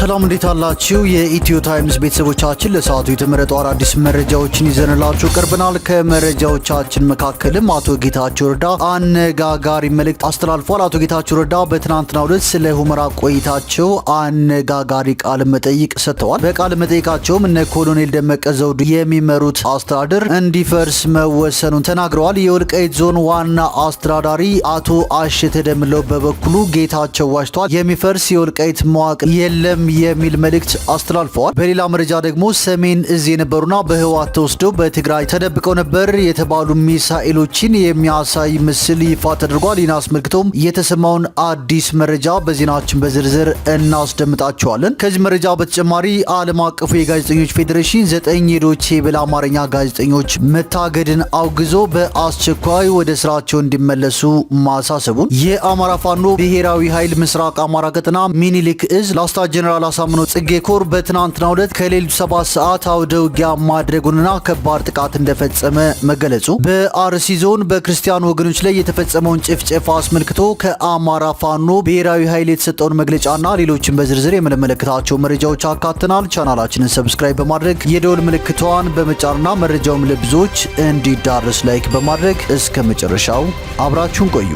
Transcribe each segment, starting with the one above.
ሰላም እንዴት አላችሁ? የኢትዮ ታይምስ ቤተሰቦቻችን ለሰዓቱ የተመረጡ አዳዲስ መረጃዎችን ይዘንላችሁ ቀርበናል። ከመረጃዎቻችን መካከልም አቶ ጌታቸው ረዳ አነጋጋሪ መልእክት አስተላልፏል። አቶ ጌታቸው ረዳ በትናንትናው ዕለት ስለ ሁመራ ቆይታቸው አነጋጋሪ ቃለ መጠይቅ ሰጥተዋል። በቃለ መጠይቃቸውም እነ ኮሎኔል ደመቀ ዘውዱ የሚመሩት አስተዳደር እንዲፈርስ መወሰኑን ተናግረዋል። የወልቃይት ዞን ዋና አስተዳዳሪ አቶ አሸተ ደምለው በበኩሉ ጌታቸው ዋሽቷል፣ የሚፈርስ የወልቃይት መዋቅር የለም የሚል መልእክት አስተላልፈዋል። በሌላ መረጃ ደግሞ ሰሜን እዝ የነበሩና በህወሓት ተወስደው በትግራይ ተደብቀው ነበር የተባሉ ሚሳኤሎችን የሚያሳይ ምስል ይፋ ተደርጓል። ይህን አስመልክቶም የተሰማውን አዲስ መረጃ በዜናችን በዝርዝር እናስደምጣቸዋለን። ከዚህ መረጃ በተጨማሪ ዓለም አቀፉ የጋዜጠኞች ፌዴሬሽን 9 የዶቼ ቬለ አማርኛ ጋዜጠኞች መታገድን አውግዞ በአስቸኳይ ወደ ስራቸው እንዲመለሱ ማሳሰቡን፣ የአማራ ፋኖ ብሔራዊ ኃይል ምስራቅ አማራ ቀጠና ሚኒሊክ እዝ ላስታ ጀነራል አሳምነው ጽጌ ኮር በትናንትናው ዕለት ከሌሊቱ 7 ሰዓት አውደ ውጊያ ማድረጉንና ከባድ ጥቃት እንደፈጸመ መገለጹ፣ በአርሲ ዞን በክርስቲያን ወገኖች ላይ የተፈጸመውን ጭፍጨፋ አስመልክቶ ከአማራ ፋኖ ብሔራዊ ኃይል የተሰጠውን መግለጫና ሌሎችን በዝርዝር የምንመለከታቸው መረጃዎች አካተናል። ቻናላችንን ሰብስክራይብ በማድረግ የደወል ምልክቷን በመጫንና መረጃውም ለብዙዎች እንዲዳረስ ላይክ በማድረግ እስከ መጨረሻው አብራችሁን ቆዩ።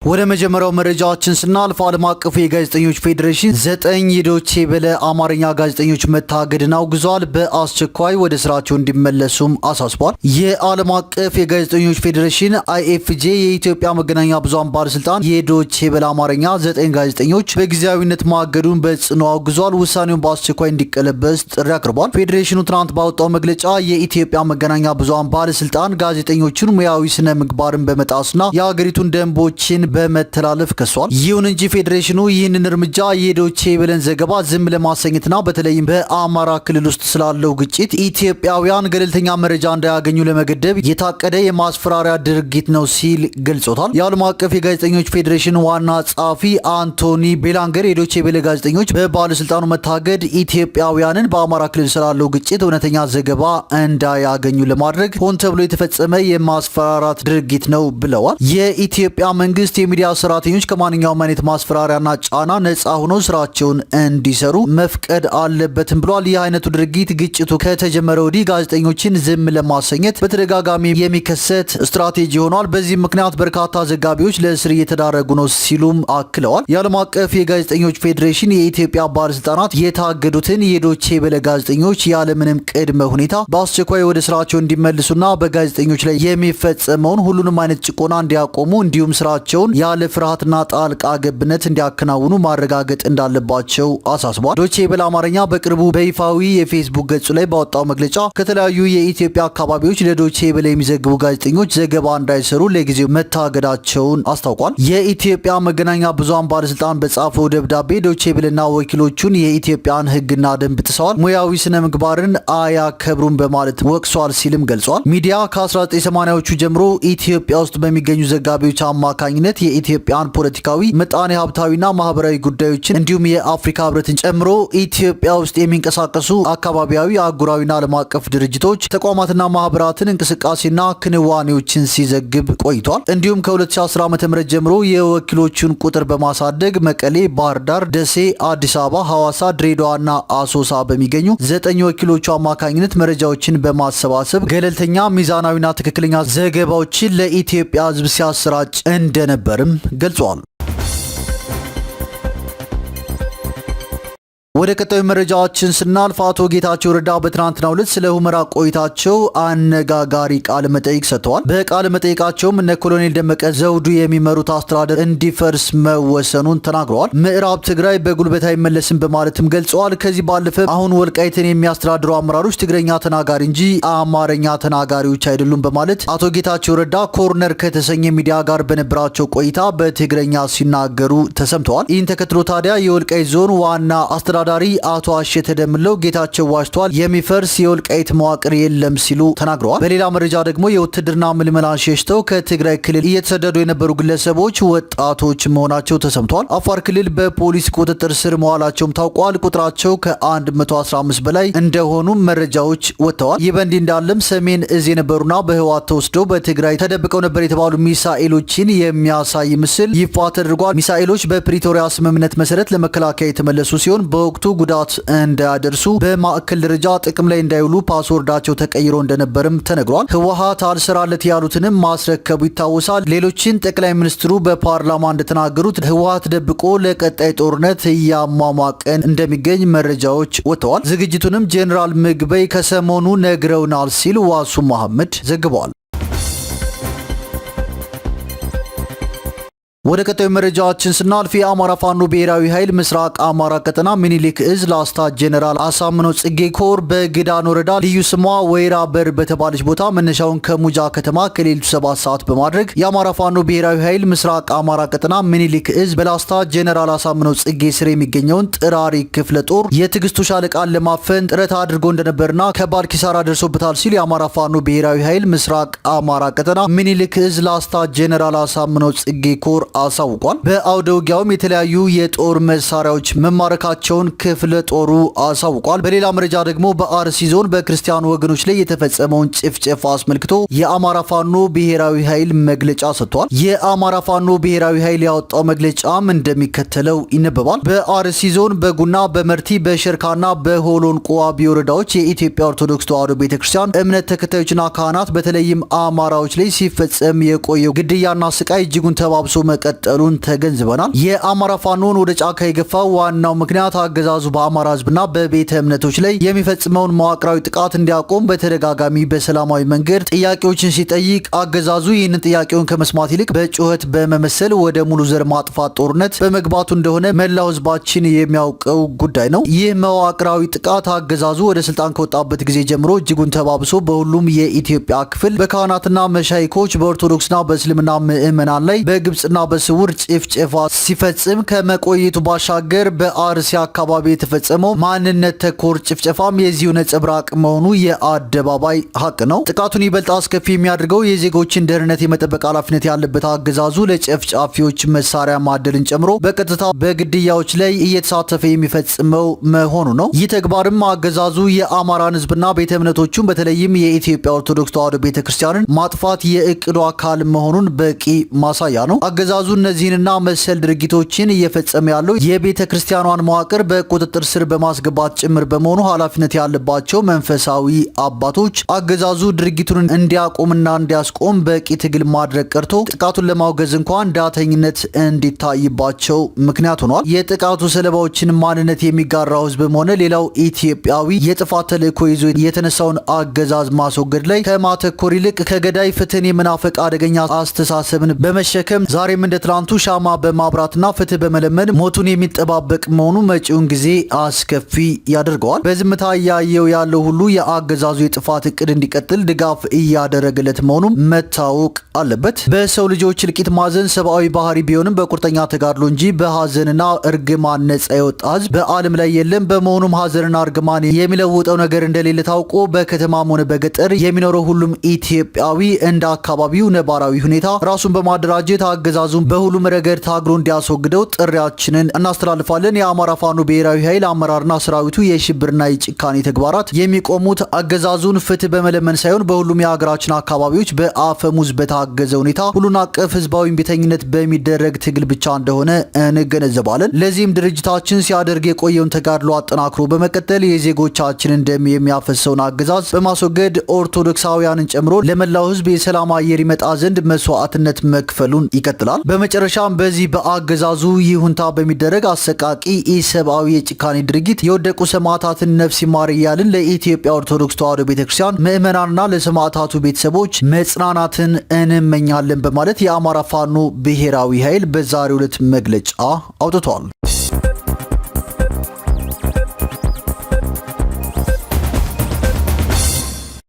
ወደ መጀመሪያው መረጃችን ስናልፍ ዓለም አቀፉ የጋዜጠኞች ፌዴሬሽን 9 የዶቼ ቬለ አማርኛ ጋዜጠኞች መታገድን አውግዟል። በአስቸኳይ ወደ ስራቸው እንዲመለሱም አሳስቧል። የዓለም አቀፍ የጋዜጠኞች ፌዴሬሽን አይኤፍጄ የኢትዮጵያ መገናኛ ብዙሃን ባለስልጣን የዶቼ ቬለ አማርኛ 9 ጋዜጠኞች በጊዜያዊነት ማገዱን በጽኑ አውግዟል። ውሳኔውን በአስቸኳይ እንዲቀለበስ ጥሪ አቅርቧል። ፌዴሬሽኑ ትናንት ባወጣው መግለጫ የኢትዮጵያ መገናኛ ብዙሃን ባለስልጣን ጋዜጠኞችን ሙያዊ ስነ ምግባርን በመጣስና የሀገሪቱን ደንቦችን በመተላለፍ ከሷል። ይሁን እንጂ ፌዴሬሽኑ ይህንን እርምጃ የዶቼ ቬለን ዘገባ ዝም ለማሰኘትና በተለይም በአማራ ክልል ውስጥ ስላለው ግጭት ኢትዮጵያውያን ገለልተኛ መረጃ እንዳያገኙ ለመገደብ የታቀደ የማስፈራሪያ ድርጊት ነው ሲል ገልጾታል። የዓለም አቀፍ የጋዜጠኞች ፌዴሬሽን ዋና ጸሐፊ አንቶኒ ቤላንገር የዶቼ ቬለ ጋዜጠኞች በባለስልጣኑ መታገድ ኢትዮጵያውያንን በአማራ ክልል ስላለው ግጭት እውነተኛ ዘገባ እንዳያገኙ ለማድረግ ሆን ተብሎ የተፈጸመ የማስፈራራት ድርጊት ነው ብለዋል። የኢትዮጵያ መንግስት የሚዲያ ሰራተኞች ከማንኛውም አይነት ማስፈራሪያና ጫና ነፃ ሆነው ስራቸውን እንዲሰሩ መፍቀድ አለበትም ብሏል። ይህ አይነቱ ድርጊት ግጭቱ ከተጀመረ ወዲህ ጋዜጠኞችን ዝም ለማሰኘት በተደጋጋሚ የሚከሰት ስትራቴጂ ሆኗል። በዚህ ምክንያት በርካታ ዘጋቢዎች ለእስር እየተዳረጉ ነው ሲሉም አክለዋል። የዓለም አቀፍ የጋዜጠኞች ፌዴሬሽን የኢትዮጵያ ባለስልጣናት የታገዱትን የዶቼ ቬለ ጋዜጠኞች ያለምንም ቅድመ ሁኔታ በአስቸኳይ ወደ ስራቸው እንዲመልሱና በጋዜጠኞች ላይ የሚፈጸመውን ሁሉንም አይነት ጭቆና እንዲያቆሙ እንዲሁም ስራቸውን ያለ ፍርሃትና ጣልቃ ገብነት እንዲያከናውኑ ማረጋገጥ እንዳለባቸው አሳስቧል። ዶቼ ቬለ አማርኛ በቅርቡ በይፋዊ የፌስቡክ ገጹ ላይ ባወጣው መግለጫ ከተለያዩ የኢትዮጵያ አካባቢዎች ለዶቼ ቬለ የሚዘግቡ ጋዜጠኞች ዘገባ እንዳይሰሩ ለጊዜው መታገዳቸውን አስታውቋል። የኢትዮጵያ መገናኛ ብዙሃን ባለስልጣን በጻፈው ደብዳቤ ዶቼ ቬለና ወኪሎቹን የኢትዮጵያን ሕግና ደንብ ጥሰዋል፣ ሙያዊ ስነ ምግባርን አያከብሩም በማለት ወቅሷል ሲልም ገልጿል። ሚዲያ ከ1980ዎቹ ጀምሮ ኢትዮጵያ ውስጥ በሚገኙ ዘጋቢዎች አማካኝነት የኢትዮጵያን ፖለቲካዊ፣ ምጣኔ ሀብታዊና ማህበራዊ ጉዳዮችን እንዲሁም የአፍሪካ ህብረትን ጨምሮ ኢትዮጵያ ውስጥ የሚንቀሳቀሱ አካባቢያዊ፣ አህጉራዊና ዓለም አቀፍ ድርጅቶች፣ ተቋማትና ማህበራትን እንቅስቃሴና ክንዋኔዎችን ሲዘግብ ቆይቷል። እንዲሁም ከ2010 ዓ.ም ጀምሮ የወኪሎቹን ቁጥር በማሳደግ መቀሌ፣ ባህር ዳር፣ ደሴ፣ አዲስ አበባ፣ ሐዋሳ፣ ድሬዳዋና አሶሳ በሚገኙ 9 ወኪሎቹ አማካኝነት መረጃዎችን በማሰባሰብ ገለልተኛ፣ ሚዛናዊና ትክክለኛ ዘገባዎችን ለኢትዮጵያ ህዝብ ሲያሰራጭ እንደነበርም ገልጿል። ወደ ቀጣዩ መረጃችን ስናልፍ አቶ ጌታቸው ረዳ በትናንትናው ዕለት ስለ ሁመራ ቆይታቸው አነጋጋሪ ቃለ መጠይቅ ሰጥተዋል። በቃለ መጠይቃቸውም እነ ኮሎኔል ደመቀ ዘውዱ የሚመሩት አስተዳደር እንዲፈርስ መወሰኑን ተናግረዋል። ምዕራብ ትግራይ በጉልበት አይመለስም በማለትም ገልጸዋል። ከዚህ ባለፈ አሁን ወልቃይትን የሚያስተዳድሩ አመራሮች ትግረኛ ተናጋሪ እንጂ አማርኛ ተናጋሪዎች አይደሉም በማለት አቶ ጌታቸው ረዳ ኮርነር ከተሰኘ ሚዲያ ጋር በነበራቸው ቆይታ በትግረኛ ሲናገሩ ተሰምተዋል። ይህን ተከትሎ ታዲያ የወልቃይት ዞን ዋና አስተዳዳሪ አስተዳዳሪ አቶ አሸተ ደምለው ጌታቸው ዋሽቷል፣ የሚፈርስ የወልቃይት መዋቅር የለም ሲሉ ተናግረዋል። በሌላ መረጃ ደግሞ የውትድርና ምልመላን ሸሽተው ከትግራይ ክልል እየተሰደዱ የነበሩ ግለሰቦች ወጣቶች መሆናቸው ተሰምቷል። አፋር ክልል በፖሊስ ቁጥጥር ስር መዋላቸውም ታውቋል። ቁጥራቸው ከ115 በላይ እንደሆኑ መረጃዎች ወጥተዋል። ይህ በእንዲህ እንዳለም ሰሜን እዝ የነበሩና በህወሓት ተወስደው በትግራይ ተደብቀው ነበር የተባሉ ሚሳኤሎችን የሚያሳይ ምስል ይፋ ተደርጓል። ሚሳኤሎች በፕሪቶሪያ ስምምነት መሰረት ለመከላከያ የተመለሱ ሲሆን በወቅቱ ጉዳት እንዳያደርሱ በማዕከል ደረጃ ጥቅም ላይ እንዳይውሉ ፓስወርዳቸው ተቀይሮ እንደነበርም ተነግሯል። ህወሓት አልሰራለት ያሉትንም ማስረከቡ ይታወሳል። ሌሎችን ጠቅላይ ሚኒስትሩ በፓርላማ እንደተናገሩት ህወሓት ደብቆ ለቀጣይ ጦርነት እያሟሟቀን እንደሚገኝ መረጃዎች ወጥተዋል። ዝግጅቱንም ጄኔራል ምግበይ ከሰሞኑ ነግረውናል ሲል ዋሱ መሐመድ ዘግበዋል። ወደ ቀጣዩ መረጃችን ስናልፍ የአማራ ፋኖ ብሔራዊ ኃይል ምስራቅ አማራ ቀጠና ሚኒሊክ እዝ ላስታ ጄኔራል አሳምነው ጽጌ ኮር በግዳን ወረዳ ልዩ ስሟ ወይራ በር በተባለች ቦታ መነሻውን ከሙጃ ከተማ ከሌሊቱ 7 ሰዓት በማድረግ የአማራ ፋኖ ብሔራዊ ኃይል ምስራቅ አማራ ቀጠና ሚኒሊክ እዝ በላስታ ጄኔራል አሳምነው ጽጌ ስር የሚገኘውን ጥራሪ ክፍለ ጦር የትግስቱ ሻለቃን ለማፈን ጥረት አድርጎ እንደነበርና ከባድ ኪሳራ ደርሶበታል ሲል የአማራ ፋኖ ብሔራዊ ኃይል ምስራቅ አማራ ቀጠና ሚኒሊክ እዝ ላስታ ጄኔራል አሳምነው ጽጌ ኮር አሳውቋል። በአውደ ውጊያውም የተለያዩ የጦር መሳሪያዎች መማረካቸውን ክፍለ ጦሩ አሳውቋል። በሌላ መረጃ ደግሞ በአርሲ ዞን በክርስቲያኑ ወገኖች ላይ የተፈጸመውን ጭፍጨፋ አስመልክቶ የአማራ ፋኖ ብሔራዊ ኃይል መግለጫ ሰጥቷል። የአማራ ፋኖ ብሔራዊ ኃይል ያወጣው መግለጫም እንደሚከተለው ይነበባል። በአርሲ ዞን በጉና በመርቲ በሸርካና በሆሎን ቋቢ ወረዳዎች የኢትዮጵያ ኦርቶዶክስ ተዋሕዶ ቤተክርስቲያን እምነት ተከታዮችና ካህናት በተለይም አማራዎች ላይ ሲፈጸም የቆየው ግድያና ስቃይ እጅጉን ተባብሶ መቀጠሉን ተገንዝበናል። የአማራ ፋኖን ወደ ጫካ የገፋው ዋናው ምክንያት አገዛዙ በአማራ ሕዝብና በቤተ እምነቶች ላይ የሚፈጽመውን መዋቅራዊ ጥቃት እንዲያቆም በተደጋጋሚ በሰላማዊ መንገድ ጥያቄዎችን ሲጠይቅ አገዛዙ ይህንን ጥያቄውን ከመስማት ይልቅ በጩኸት በመመሰል ወደ ሙሉ ዘር ማጥፋት ጦርነት በመግባቱ እንደሆነ መላው ሕዝባችን የሚያውቀው ጉዳይ ነው። ይህ መዋቅራዊ ጥቃት አገዛዙ ወደ ስልጣን ከወጣበት ጊዜ ጀምሮ እጅጉን ተባብሶ በሁሉም የኢትዮጵያ ክፍል በካህናትና መሻይኮች በኦርቶዶክስና በእስልምና ምዕመናን ላይ በግብጽና በስውር ጭፍጨፋ ሲፈጽም ከመቆየቱ ባሻገር በአርሲ አካባቢ የተፈጸመው ማንነት ተኮር ጭፍጨፋም የዚሁ ነጸብራቅ መሆኑ የአደባባይ ሀቅ ነው። ጥቃቱን ይበልጥ አስከፊ የሚያደርገው የዜጎችን ደህንነት የመጠበቅ ኃላፊነት ያለበት አገዛዙ ለጨፍጫፊዎች መሳሪያ ማደልን ጨምሮ በቀጥታ በግድያዎች ላይ እየተሳተፈ የሚፈጽመው መሆኑ ነው። ይህ ተግባርም አገዛዙ የአማራን ሕዝብና ቤተ እምነቶቹን በተለይም የኢትዮጵያ ኦርቶዶክስ ተዋሕዶ ቤተክርስቲያንን ማጥፋት የእቅዱ አካል መሆኑን በቂ ማሳያ ነው። አገዛዙ እነዚህንና መሰል ድርጊቶችን እየፈጸመ ያለው የቤተ ክርስቲያኗን መዋቅር በቁጥጥር ስር በማስገባት ጭምር በመሆኑ ኃላፊነት ያለባቸው መንፈሳዊ አባቶች አገዛዙ ድርጊቱን እንዲያቆምና እንዲያስቆም በቂ ትግል ማድረግ ቀርቶ ጥቃቱን ለማውገዝ እንኳን ዳተኝነት እንዲታይባቸው ምክንያት ሆኗል። የጥቃቱ ሰለባዎችን ማንነት የሚጋራው ህዝብም ሆነ ሌላው ኢትዮጵያዊ የጥፋት ተልዕኮ ይዞ የተነሳውን አገዛዝ ማስወገድ ላይ ከማተኮር ይልቅ ከገዳይ ፍትህን የመናፈቅ አደገኛ አስተሳሰብን በመሸከም ዛሬም እንደ ትላንቱ ሻማ በማብራትና ፍትህ በመለመን ሞቱን የሚጠባበቅ መሆኑ መጪውን ጊዜ አስከፊ ያደርገዋል። በዝምታ እያየው ያለው ሁሉ የአገዛዙ የጥፋት እቅድ እንዲቀጥል ድጋፍ እያደረገለት መሆኑ መታወቅ አለበት። በሰው ልጆች እልቂት ማዘን ሰብአዊ ባህሪ ቢሆንም በቁርጠኛ ተጋድሎ እንጂ በሀዘንና እርግማን ነጻ የወጣ ህዝብ በዓለም ላይ የለም። በመሆኑም ሀዘንና እርግማን የሚለውጠው ነገር እንደሌለ ታውቆ በከተማም ሆነ በገጠር የሚኖረው ሁሉም ኢትዮጵያዊ እንደ አካባቢው ነባራዊ ሁኔታ ራሱን በማደራጀት አገዛዙን በሁሉም ረገድ ታግሎ እንዲያስወግደው ጥሪያችንን እናስተላልፋለን። የአማራ ፋኖ ብሔራዊ ኃይል አመራርና ሰራዊቱ የሽብርና የጭካኔ ተግባራት የሚቆሙት አገዛዙን ፍትህ በመለመን ሳይሆን በሁሉም የሀገራችን አካባቢዎች በአፈሙዝ በታገዘ ሁኔታ ሁሉን አቀፍ ህዝባዊ እምቢተኝነት በሚደረግ ትግል ብቻ እንደሆነ እንገነዘባለን። ለዚህም ድርጅታችን ሲያደርግ የቆየውን ተጋድሎ አጠናክሮ በመቀጠል የዜጎቻችንን ደም የሚያፈሰውን አገዛዝ በማስወገድ ኦርቶዶክሳውያንን ጨምሮ ለመላው ህዝብ የሰላም አየር ይመጣ ዘንድ መስዋዕትነት መክፈሉን ይቀጥላል። በመጨረሻም በዚህ በአገዛዙ ይሁንታ በሚደረግ አሰቃቂ ኢሰብአዊ የጭካኔ ድርጊት የወደቁ ሰማዕታትን ነፍስ ይማር እያልን ለኢትዮጵያ ኦርቶዶክስ ተዋሕዶ ቤተክርስቲያን ምዕመናንና ለሰማዕታቱ ቤተሰቦች መጽናናትን እንመኛለን በማለት የአማራ ፋኖ ብሔራዊ ኃይል በዛሬው ዕለት መግለጫ አውጥቷል።